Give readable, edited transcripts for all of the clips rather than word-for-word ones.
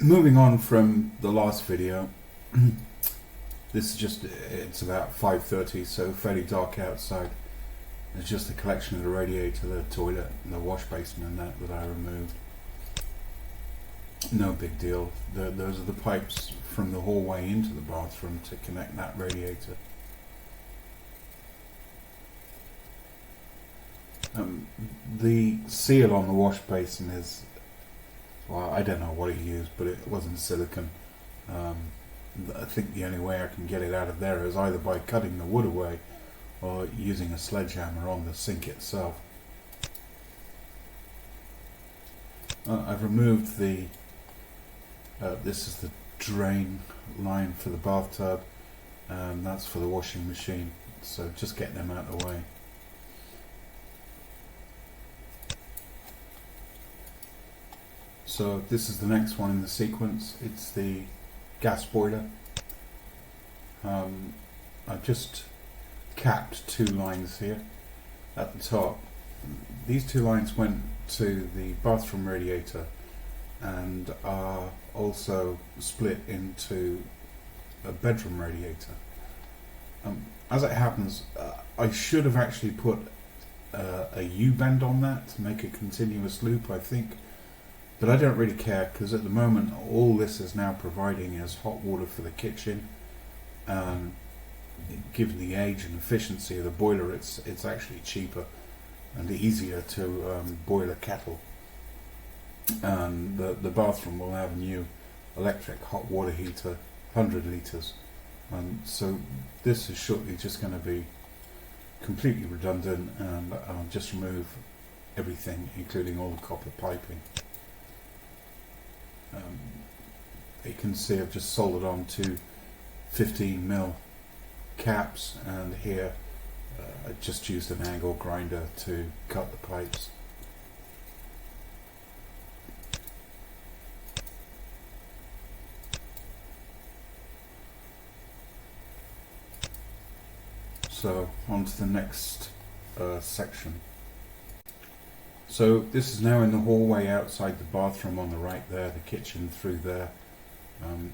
moving on from the last video, this is just, it's about 5:30, so fairly dark outside. It's just a collection of the radiator, the toilet, and the wash basin and that I removed. No big deal. Those are the pipes from the hallway into the bathroom to connect that radiator. The seal on the wash basin is, well, I don't know what he used, but it wasn't silicone. I think the only way I can get it out of there is either by cutting the wood away or using a sledgehammer on the sink itself. I've removed the this is the drain line for the bathtub, and that's for the washing machine, so just getting them out of the way. So this is the next one in the sequence. It's the gas boiler. I've just capped two lines here at the top. These two lines went to the bathroom radiator and are also split into a bedroom radiator. As it happens, I should have actually put a U-bend on that to make a continuous loop, I think. But I don't really care, because at the moment all this is now providing is hot water for the kitchen. Given the age and efficiency of the boiler, it's actually cheaper and easier to boil a kettle. And the bathroom will have a new electric hot water heater, 100 litres. So this is shortly just going to be completely redundant, and I'll just remove everything, including all the copper piping. You can see I've just soldered on two 15mm caps, and here I just used an angle grinder to cut the pipes. So on to the next section. So this is now in the hallway outside the bathroom on the right there, the kitchen through there.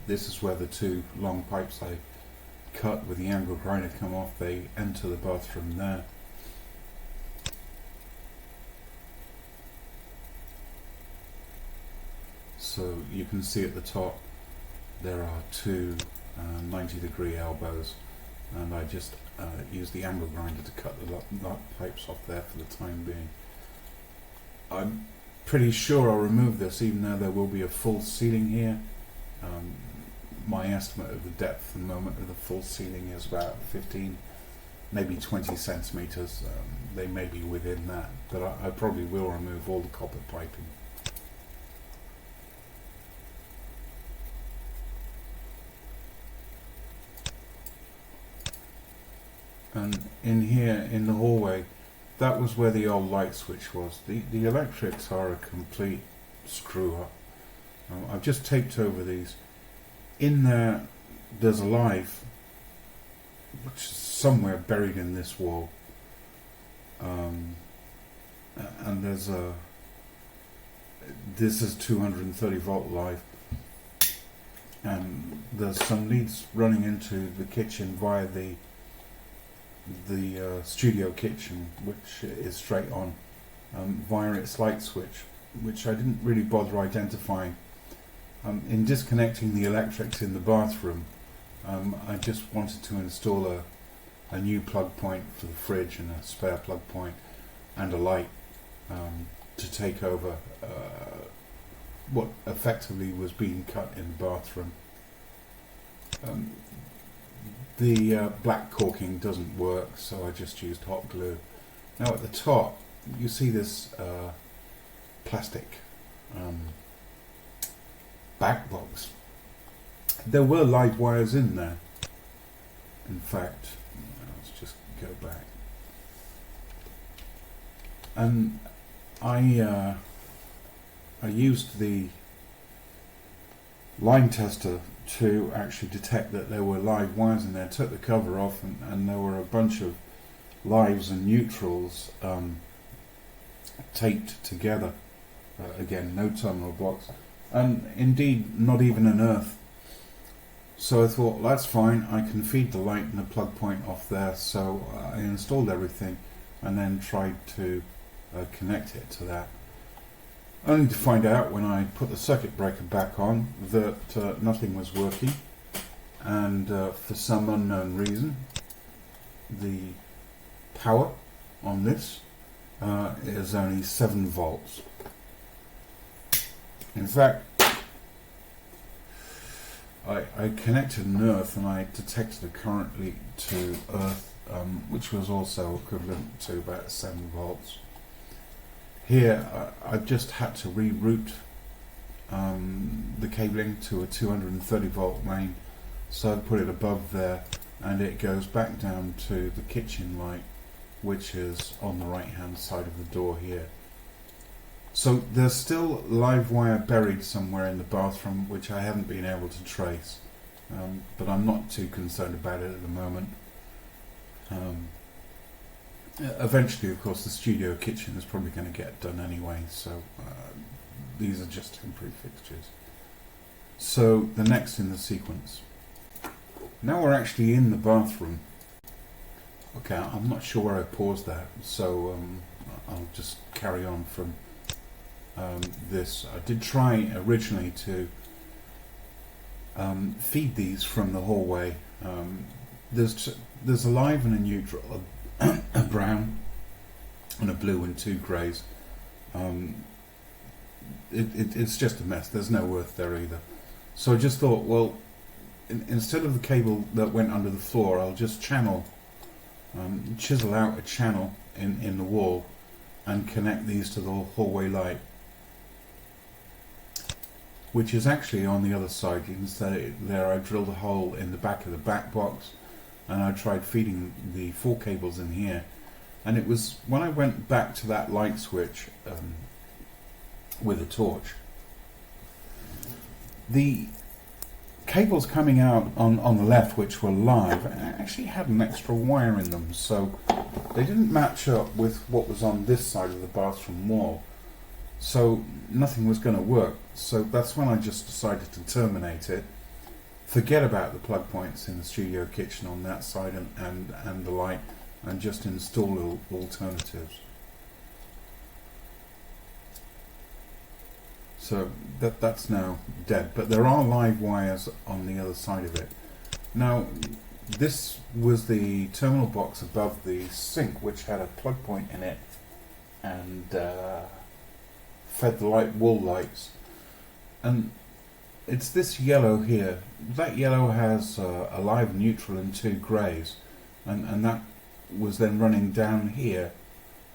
This is where the two long pipes I cut with the angle grinder come off. They enter the bathroom there. So you can see at the top there are two 90-degree elbows, and I just used the angle grinder to cut the pipes off there for the time being. I'm pretty sure I'll remove this, even though there will be a full ceiling here. My estimate of the depth at the moment of the full ceiling is about 15, maybe 20 centimeters. They may be within that, but I probably will remove all the copper piping. And in here, in the hallway, that was where the old light switch was. The electrics are a complete screw up. I've just taped over these. In there, there's a live, which is somewhere buried in this wall. And there's a, this is 230 volt live. And there's some leads running into the kitchen via the studio kitchen, which is straight on, via its light switch, which I didn't really bother identifying. In disconnecting the electrics in the bathroom, I just wanted to install a new plug point for the fridge and a spare plug point and a light to take over what effectively was being cut in the bathroom. The black caulking doesn't work, so I just used hot glue. Now at the top you see this plastic back box. There were live wires in there. In fact, let's just go back. And I used the line tester to actually detect that there were live wires in there. Took the cover off, and there were a bunch of lives and neutrals taped together. Again, no terminal box. and indeed not even an earth. So I thought, that's fine, I can feed the light and the plug point off there. So I installed everything and then tried to connect it to that. Only to find out when I put the circuit breaker back on that nothing was working, and for some unknown reason the power on this is only 7 volts. In fact, I connected an earth and I detected a current leak to earth, which was also equivalent to about 7 volts. Here I've just had to reroute the cabling to a 230 volt main, so I put it above there and it goes back down to the kitchen light, which is on the right hand side of the door here. So there's still live wire buried somewhere in the bathroom which I haven't been able to trace, but I'm not too concerned about it at the moment. Eventually, of course, the studio kitchen is probably going to get done anyway, so these are just temporary fixtures. So the next in the sequence. Now we're actually in the bathroom. Okay, I'm not sure where I paused that, so I'll just carry on from this. I did try originally to feed these from the hallway. There's a live and a neutral, a brown and a blue and 2 greys. It's just a mess. There's no earth there either. So I just thought, well, instead of the cable that went under the floor, I'll just chisel out a channel in the wall and connect these to the hallway light, which is actually on the other side. You can see there I drilled a hole in the back of the back box, and I tried feeding the 4 cables in here, and it was when I went back to that light switch with a torch, the cables coming out on the left, which were live, actually had an extra wire in them, so they didn't match up with what was on this side of the bathroom wall, so nothing was going to work. So that's when I just decided to terminate it, forget about the plug points in the studio kitchen on that side and the light, and just install alternatives. So that's now dead, but there are live wires on the other side of it. Now, this was the terminal box above the sink, which had a plug point in it and fed the wall lights. And it's this yellow here. That yellow has a live neutral and 2 greys, and that was then running down here,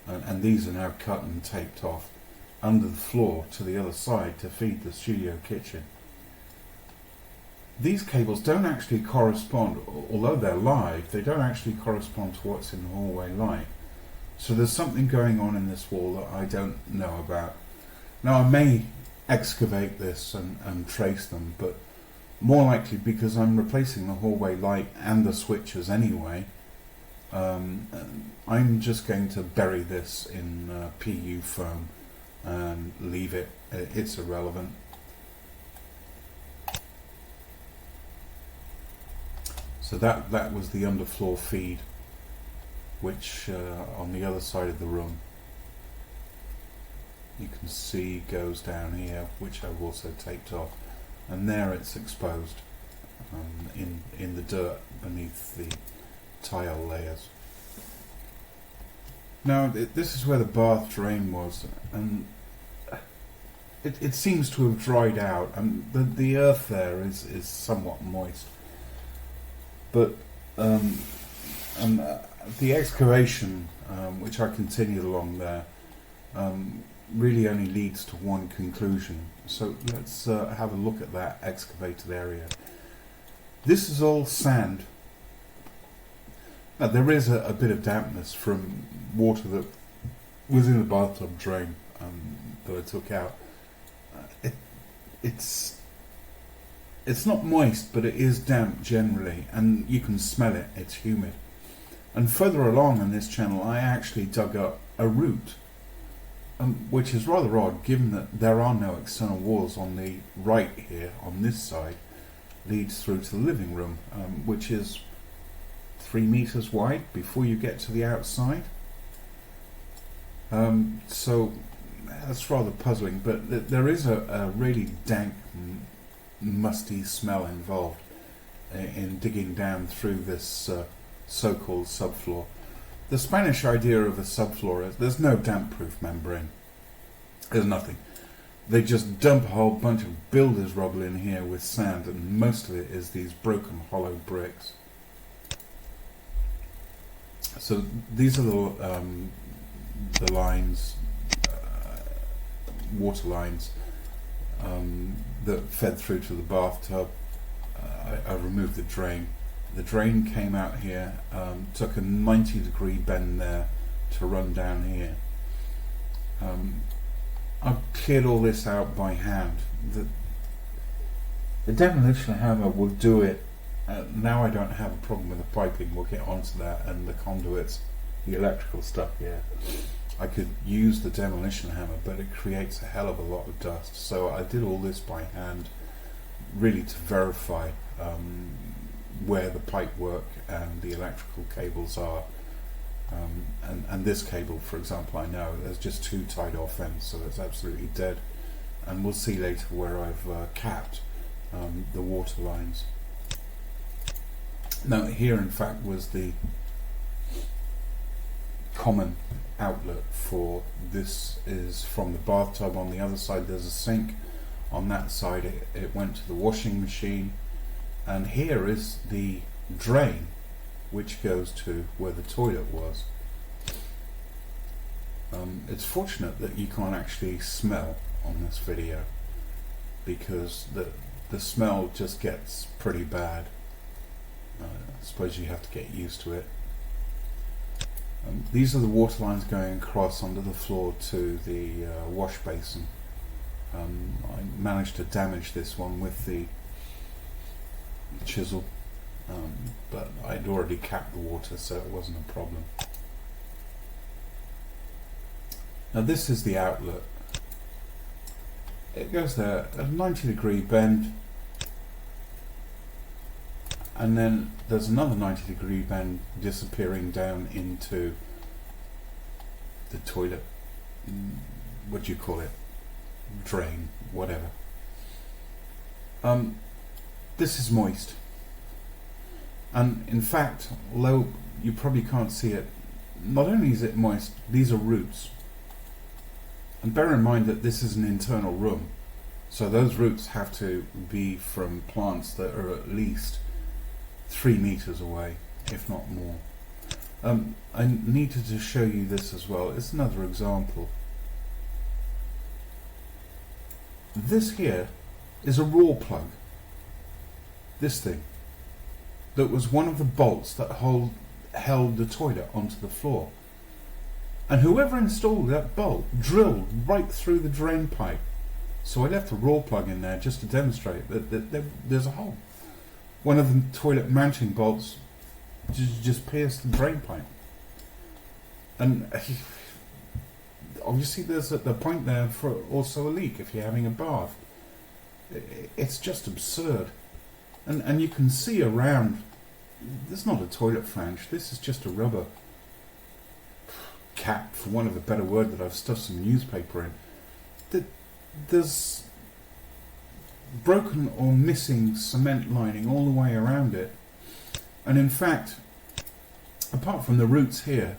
and these are now cut and taped off under the floor to the other side to feed the studio kitchen. These cables don't actually correspond, although they're live, they don't actually correspond to what's in the hallway light. So there's something going on in this wall that I don't know about. Now I may excavate this and trace them, but more likely, because I'm replacing the hallway light and the switches anyway, I'm just going to bury this in PU foam and leave it. It's irrelevant. So that was the underfloor feed, which on the other side of the room you can see goes down here, which I've also taped off, and there it's exposed in the dirt beneath the tile layers. Now this is where the bath drain was, and it seems to have dried out, and the earth there is somewhat moist, but the excavation which I continued along there really only leads to one conclusion. So let's have a look at that excavated area. This is all sand. Now, there is a bit of dampness from water that was in the bathtub drain that I took out. It's not moist, but it is damp generally, and you can smell it. It's humid. And further along in this channel, I actually dug up a root which is rather odd given that there are no external walls on the right here, on this side, leads through to the living room, which is 3 meters wide before you get to the outside. So that's rather puzzling, but there is a really dank, musty smell involved in digging down through this so-called subfloor. The Spanish idea of a subfloor is there's no damp-proof membrane. There's nothing. They just dump a whole bunch of builder's rubble in here with sand, and most of it is these broken hollow bricks. So these are the lines, water lines that fed through to the bathtub. I removed the drain. The drain came out here, took a 90-degree bend there to run down here. I've cleared all this out by hand. The demolition hammer will do it. Now I don't have a problem with the piping. We'll get onto that, and the conduits, the electrical stuff here. I could use the demolition hammer, but it creates a hell of a lot of dust. So I did all this by hand, really to verify where the pipe work and the electrical cables are. And this cable, for example, I know there's just 2 tied off ends, so it's absolutely dead. And we'll see later where I've capped the water lines. Now here in fact was the common outlet for this. Is from the bathtub. On the other side there's a sink. On that side it went to the washing machine, and here is the drain which goes to where the toilet was. It's fortunate that you can't actually smell on this video, because the smell just gets pretty bad. I suppose you have to get used to it. These are the water lines going across under the floor to the wash basin. I managed to damage this one with the chisel, but I'd already capped the water, so it wasn't a problem. Now this is the outlet. It goes there, a 90-degree bend, and then there's another 90-degree bend disappearing down into the toilet. What do you call it? Drain, whatever. This is moist, and in fact, although you probably can't see it, not only is it moist, these are roots. And bear in mind that this is an internal room, so those roots have to be from plants that are at least 3 meters away, if not more. I needed to show you this as well. It's another example. This here is a raw plug. This thing. That was one of the bolts that held the toilet onto the floor. And whoever installed that bolt drilled right through the drain pipe. So I left a raw plug in there just to demonstrate that there's a hole. One of the toilet mounting bolts just pierced the drain pipe. And obviously there's the point there for also a leak if you're having a bath. It's just absurd. And you can see around, there's not a toilet flange, this is just a rubber cap, for want of a better word, that I've stuffed some newspaper in. There's broken or missing cement lining all the way around it. And in fact, apart from the roots here,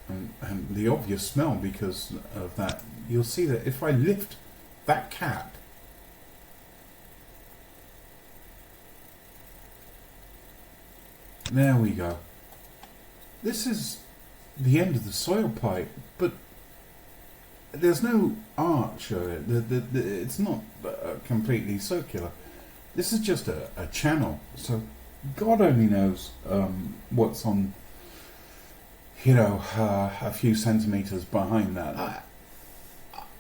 and the obvious smell because of that, you'll see that if I lift that cap, there we go. This is the end of the soil pipe, but there's no arch of it. It's not completely circular. This is just a channel. So God only knows what's on, a few centimeters behind that.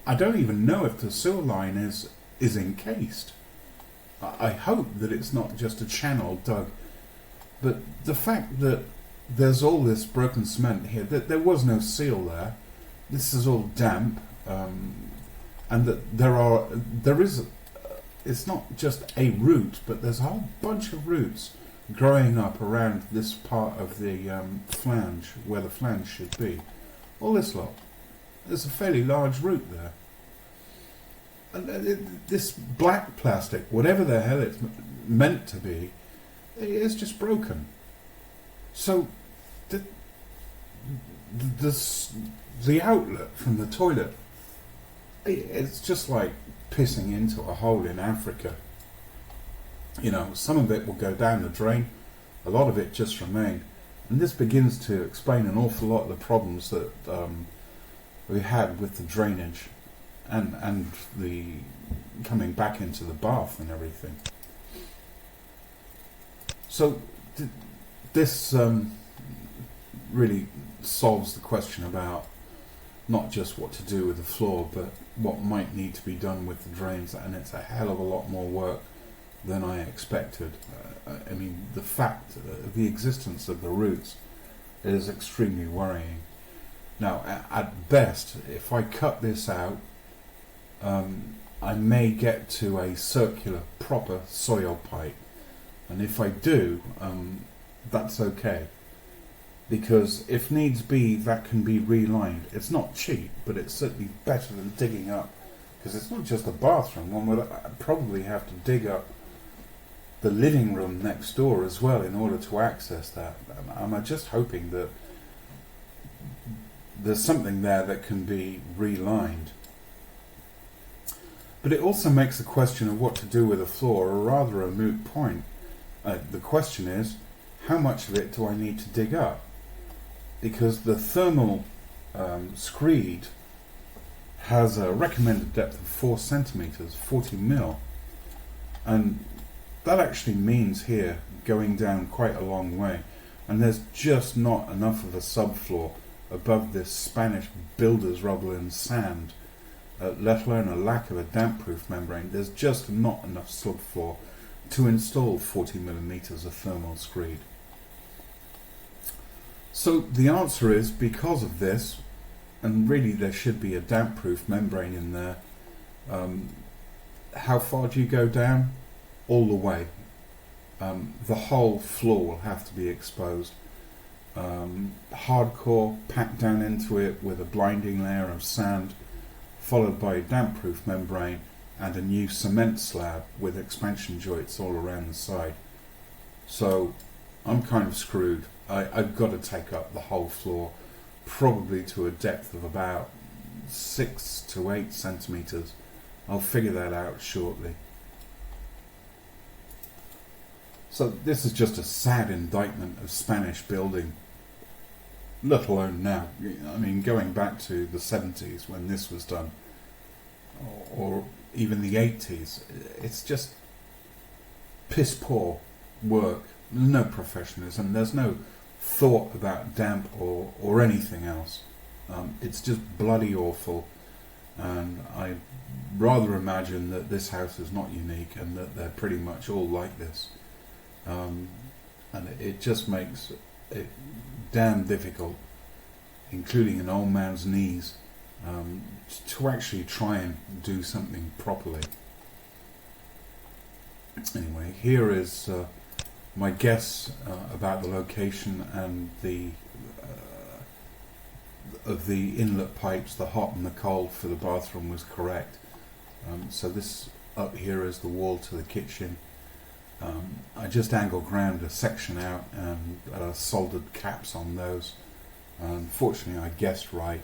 I don't even know if the sewer line is encased. I hope that it's not just a channel dug. But the fact that there's all this broken cement here, that there was no seal there, this is all damp, and that it's not just a root, but there's a whole bunch of roots growing up around this part of the flange, where the flange should be. All this lot. There's a fairly large root there. And this black plastic, whatever the hell it's meant to be, is just broken. So the outlet from the toilet, it's just like pissing into a hole in Africa. You know, some of it will go down the drain, a lot of it just remain. And this begins to explain an awful lot of the problems that we had with the drainage and the coming back into the bath and everything. So this really solves the question about not just what to do with the floor, but what might need to be done with the drains, and it's a hell of a lot more work than I expected. I mean, the fact, the existence of the roots is extremely worrying. Now, at best, if I cut this out, I may get to a circular, proper soil pipe. And if I do, that's okay. Because if needs be, that can be relined. It's not cheap, but it's certainly better than digging up. Because it's not just a bathroom. One would probably have to dig up the living room next door as well in order to access that. I'm just hoping that there's something there that can be relined. But it also makes the question of what to do with the floor a rather a moot point. The question is, how much of it do I need to dig up? Because the thermal screed has a recommended depth of 4 centimetres, 40 mil, and that actually means here going down quite a long way, and there's just not enough of a subfloor above this Spanish builder's rubble and sand, let alone a lack of a damp-proof membrane. There's just not enough subfloor to install 40 millimetres of thermal screed. So the answer is, because of this, and really there should be a damp-proof membrane in there, how far do you go down? All the way. The whole floor will have to be exposed. Hardcore, packed down into it with a blinding layer of sand, followed by a damp-proof membrane and a new cement slab with expansion joints all around the side. So I'm kind of screwed. I've got to take up the whole floor, probably to a depth of about 6 to 8 centimetres. I'll figure that out shortly. So this is just a sad indictment of Spanish building, let alone now. I mean, going back to the 70s when this was done, or even the 80s, it's just piss poor work. There's no professionalism, there's no thought about damp or anything else. It's just bloody awful, and I rather imagine that this house is not unique and that they're pretty much all like this. And it just makes it damn difficult, including an old man's knees, to actually try and do something properly. Anyway, here is my guess about the location and of the inlet pipes, the hot and the cold for the bathroom was correct. So this up here is the wall to the kitchen. I just angle ground a section out and soldered caps on those. Unfortunately, I guessed right,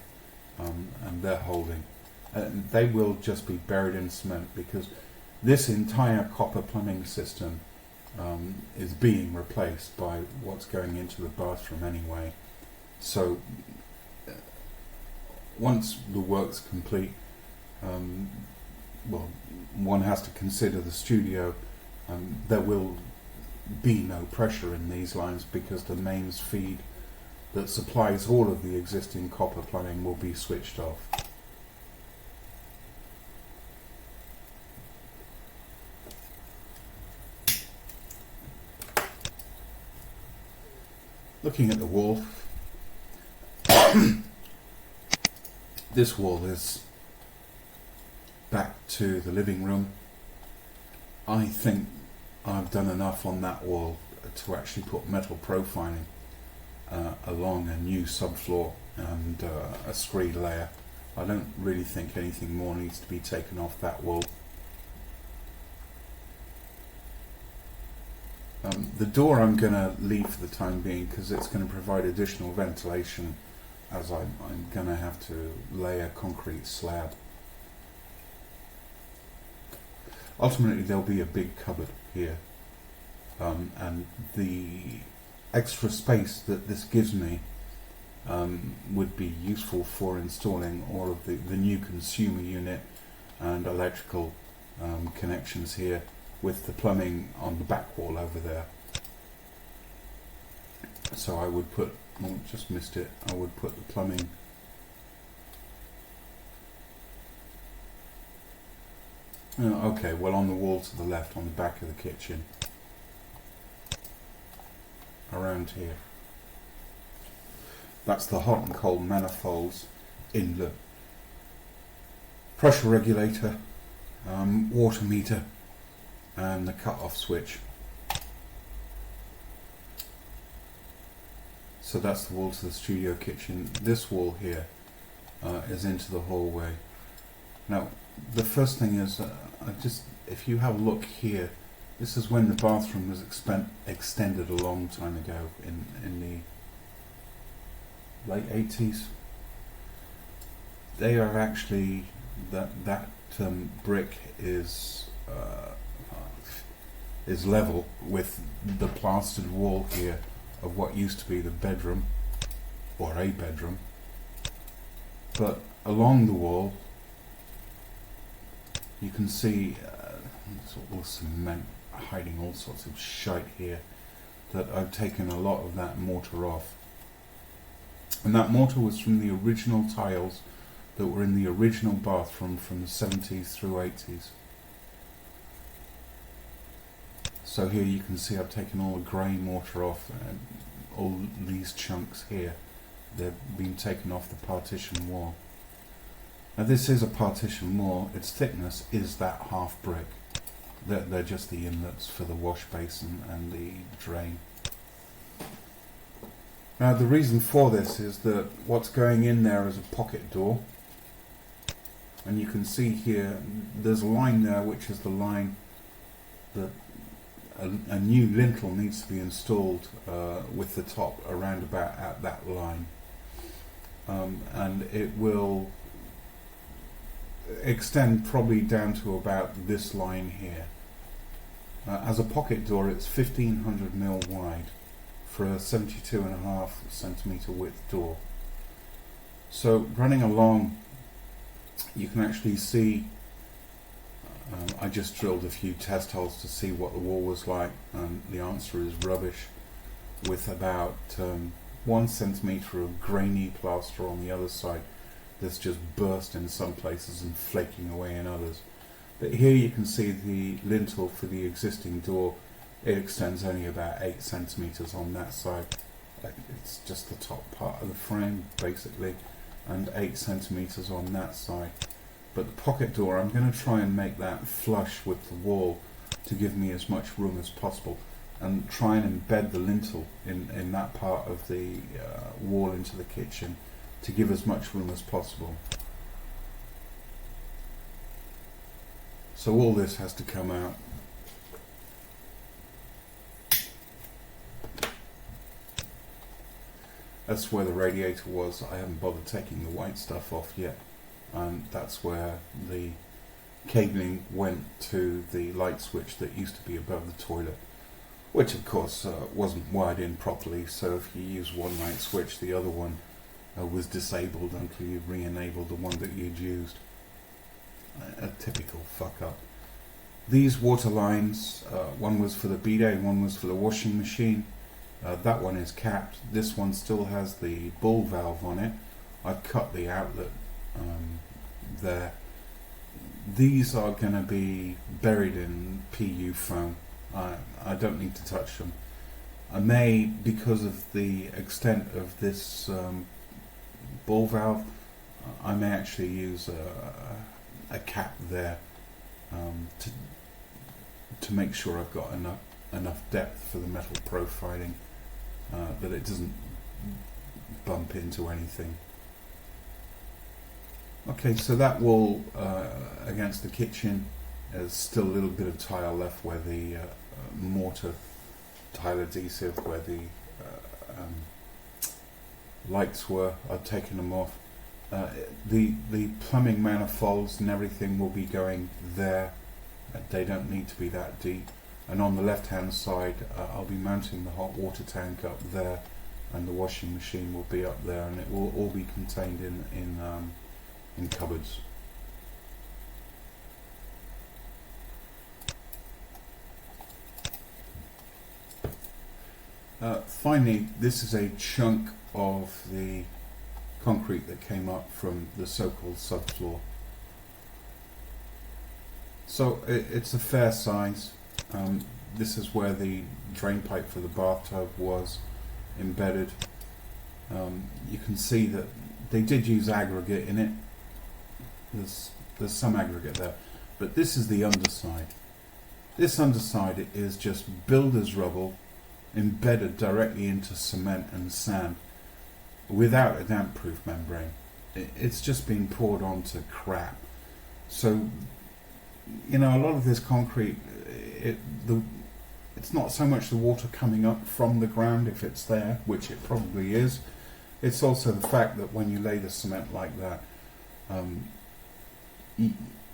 and they're holding. They will just be buried in cement because this entire copper plumbing system is being replaced by what's going into the bathroom anyway. So once the work's complete, well, one has to consider the studio. There will be no pressure in these lines because the mains feed that supplies all of the existing copper plumbing will be switched off. Looking at the wall, This wall is back to the living room. I think I've done enough on that wall to actually put metal profiling along a new subfloor and a screed layer. I don't really think anything more needs to be taken off that wall. The door I'm going to leave for the time being because it's going to provide additional ventilation, as I'm going to have to lay a concrete slab. Ultimately there'll be a big cupboard here, and the extra space that this gives me would be useful for installing all of the new consumer unit and electrical connections here, with the plumbing on the back wall over there. So I would put, oh, just missed it, I would put the plumbing okay, well, on the wall to the left, on the back of the kitchen, around here. That's the hot and cold manifolds, inlet, pressure regulator, water meter, and the cut-off switch. So that's the wall to the studio kitchen. This wall here is into the hallway. Now, the first thing is, if you have a look here, this is when the bathroom was extended a long time ago, in the late 80s. They are actually, that brick is level with the plastered wall here of what used to be the bedroom, or a bedroom. But along the wall you can see all cement hiding all sorts of shite here, that I've taken a lot of that mortar off. And that mortar was from the original tiles that were in the original bathroom from the 70s through 80s. So here you can see I've taken all the grey mortar off, and all these chunks here, they've been taken off the partition wall. Now this is a partition wall, its thickness is that half brick. They're just the inlets for the wash basin and the drain. Now the reason for this is that what's going in there is a pocket door, and you can see here there's a line there which is the line that a new lintel needs to be installed with the top around about at that line, and it will extend probably down to about this line here. As a pocket door, it's 1500mm wide for a 72.5 centimeter width door. So running along, you can actually see, I just drilled a few test holes to see what the wall was like, and the answer is rubbish, with about 1 centimeter of grainy plaster on the other side that's just burst in some places and flaking away in others. But here you can see the lintel for the existing door. It extends only about 8 centimeters on that side. It's just the top part of the frame basically, and 8 centimeters on that side. But the pocket door, I'm going to try and make that flush with the wall to give me as much room as possible, and try and embed the lintel in that part of the wall into the kitchen to give as much room as possible. So all this has to come out. That's where the radiator was. I haven't bothered taking the white stuff off yet. And that's where the cabling went to the light switch that used to be above the toilet, which of course wasn't wired in properly, so if you use one light switch, the other one was disabled until you re-enabled the one that you'd used. A typical fuck up. These water lines, one was for the bidet, one was for the washing machine. That one is capped. This one still has the ball valve on it. I've cut the outlet there. These are going to be buried in PU foam. I don't need to touch them. I may, because of the extent of this ball valve, I may actually use a cap there to make sure I've got enough depth for the metal profiling that it doesn't bump into anything. Okay, so that wall against the kitchen, there's still a little bit of tile left where the mortar tile adhesive, where the lights were. I've taken them off. The plumbing manifolds and everything will be going there. They don't need to be that deep. And on the left hand side I'll be mounting the hot water tank up there, and the washing machine will be up there, and it will all be contained in cupboards. Finally, this is a chunk of the concrete that came up from the so-called subfloor. So it's a fair size. This is where the drain pipe for the bathtub was embedded. You can see that they did use aggregate in it. There's some aggregate there, but this is the underside. This underside is just builder's rubble embedded directly into cement and sand without a damp proof membrane. It's just been poured onto crap. So, you know, a lot of this concrete, it's not so much the water coming up from the ground, if it's there, which it probably is. It's also the fact that when you lay the cement like that,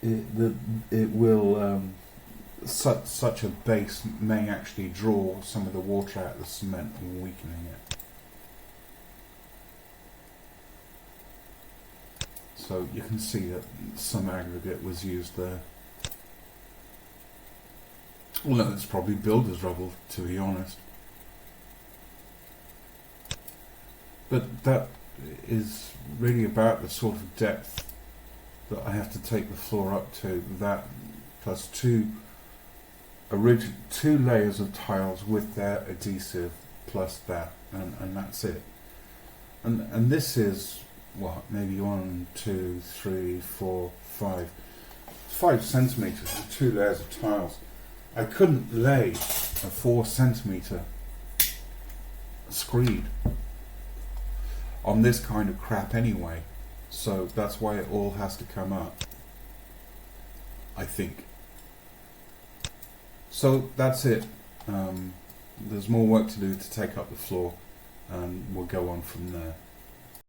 it will such a base may actually draw some of the water out of the cement and weakening it. So you can see that some aggregate was used there. Although it's probably builder's rubble, to be honest. But that is really about the sort of depth that I have to take the floor up to. That plus two layers of tiles with their adhesive plus that, and that's it. And this is what, maybe 1, 2, 3, 4, 5 centimeters with 2 layers of tiles. I couldn't lay a 4 centimeter screed on this kind of crap anyway, so that's why it all has to come up, I think. So that's it. There's more work to do to take up the floor, and we'll go on from there.